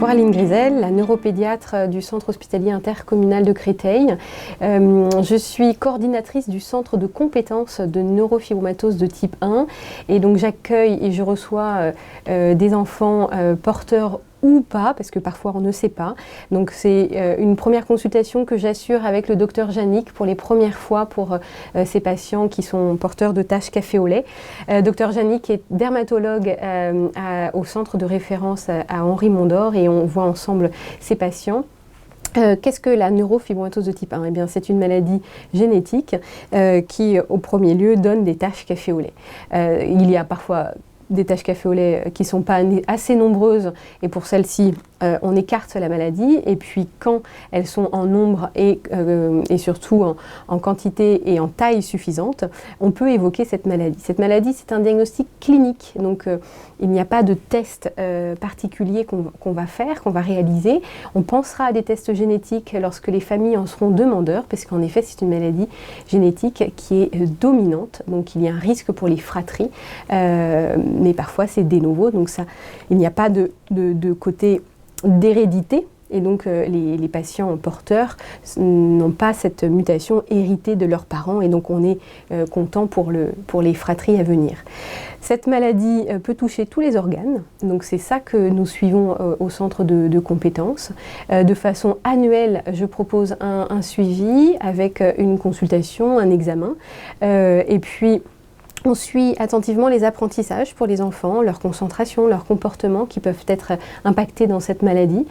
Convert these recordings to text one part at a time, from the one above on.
Coraline Grisel, la neuropédiatre du centre hospitalier intercommunal de Créteil. Je suis coordinatrice du centre de compétences de neurofibromatose de type 1 et donc j'accueille et je reçois des enfants porteurs ou pas, parce que parfois on ne sait pas. Donc c'est une première consultation que j'assure avec le docteur Jannick pour les premières fois pour ces patients qui sont porteurs de taches café au lait. Docteur Jannick est dermatologue au centre de référence à Henri Mondor et on voit ensemble ces patients. Qu'est-ce que la neurofibromatose de type 1 ? Eh bien, c'est une maladie génétique qui, au premier lieu, donne des taches café au lait. Il y a parfois des taches café au lait qui ne sont pas assez nombreuses et pour celles-ci, on écarte la maladie et puis quand elles sont en nombre et surtout en quantité et en taille suffisante, on peut évoquer cette maladie. Cette maladie, c'est un diagnostic clinique, donc il n'y a pas de test particulier qu'on va faire, qu'on va réaliser. On pensera à des tests génétiques lorsque les familles en seront demandeurs, parce qu'en effet, c'est une maladie génétique qui est dominante, donc il y a un risque pour les fratries, mais parfois c'est de novo, donc ça, il n'y a pas de côté d'hérédité et donc les patients porteurs n'ont pas cette mutation héritée de leurs parents et donc on est content pour les fratries à venir. Cette maladie peut toucher tous les organes, donc c'est ça que nous suivons au centre de compétences. De façon annuelle, je propose un suivi avec une consultation, un examen et puis on suit attentivement les apprentissages pour les enfants, leur concentration, leur comportement qui peuvent être impactés dans cette maladie.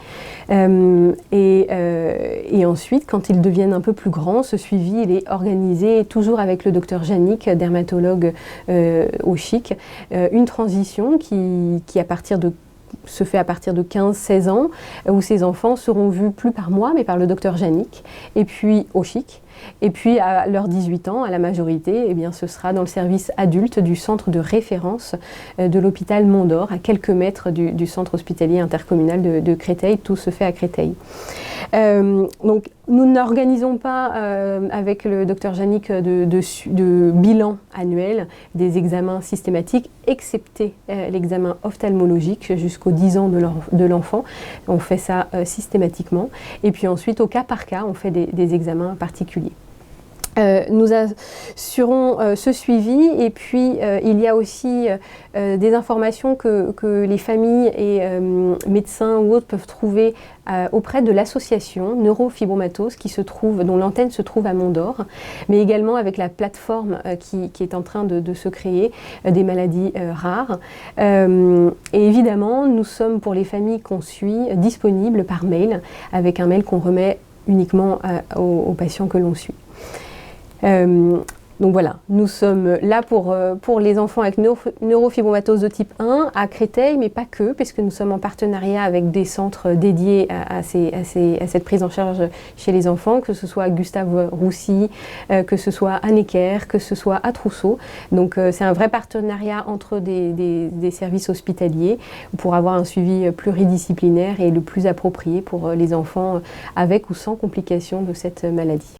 Et ensuite, quand ils deviennent un peu plus grands, ce suivi il est organisé toujours avec le docteur Jannick, dermatologue au CHIC, une transition qui se fait à partir de 15-16 ans, où ces enfants seront vus plus par moi, mais par le docteur Jannick, et puis au CHIC. Et puis à leurs 18 ans, à la majorité, eh bien, ce sera dans le service adulte du centre de référence de l'hôpital Mondor, à quelques mètres du centre hospitalier intercommunal de Créteil. Tout se fait à Créteil. Donc nous n'organisons pas avec le docteur Jannick de bilan annuel des examens systématiques, excepté l'examen ophtalmologique jusqu'aux 10 ans de l'enfant. On fait ça systématiquement. Et puis ensuite, au cas par cas, on fait des examens particuliers. Nous assurons ce suivi et puis il y a aussi des informations que les familles et médecins ou autres peuvent trouver auprès de l'association Neurofibromatose dont l'antenne se trouve à Mondor, mais également avec la plateforme qui est en train de se créer des maladies rares. Et évidemment, nous sommes pour les familles qu'on suit disponibles par mail, avec un mail qu'on remet uniquement aux patients que l'on suit. Donc voilà, nous sommes là pour les enfants avec neurofibromatose de type 1 à Créteil, mais pas que, puisque nous sommes en partenariat avec des centres dédiés à cette prise en charge chez les enfants, que ce soit à Gustave Roussy, que ce soit à Necker, que ce soit à Trousseau. Donc c'est un vrai partenariat entre des services hospitaliers pour avoir un suivi pluridisciplinaire et le plus approprié pour les enfants avec ou sans complications de cette maladie.